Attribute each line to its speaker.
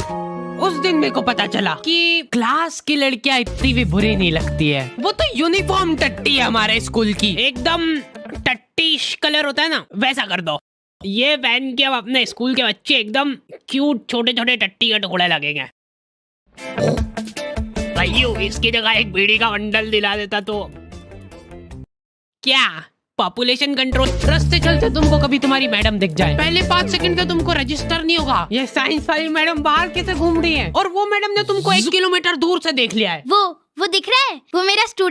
Speaker 1: उस दिन मेरे को पता चला कि क्लास की लड़कियां इतनी भी बुरी नहीं लगती है। वो तो यूनिफॉर्म टट्टी है हमारे स्कूल की, एकदम टट्टीश कलर होता है ना, वैसा कर दो। ये पहन के अब अपने स्कूल के बच्चे एकदम क्यूट छोटे छोटे टट्टी के टुकड़े लगेंगे। भाइयों, इसकी जगह एक बीड़ी का बंडल दिला देता तो क्या पॉपुलेशन कंट्रोल। रास्ते चलते तुमको कभी तुम्हारी मैडम दिख जाए, पहले 5 सेकंड तो तुमको रजिस्टर नहीं होगा ये साइंस वाली मैडम बाहर कैसे घूम रही है, और वो मैडम ने तुमको 1 किलोमीटर दूर से देख लिया है।
Speaker 2: वो दिख रहा है, वो मेरा स्टूडेंट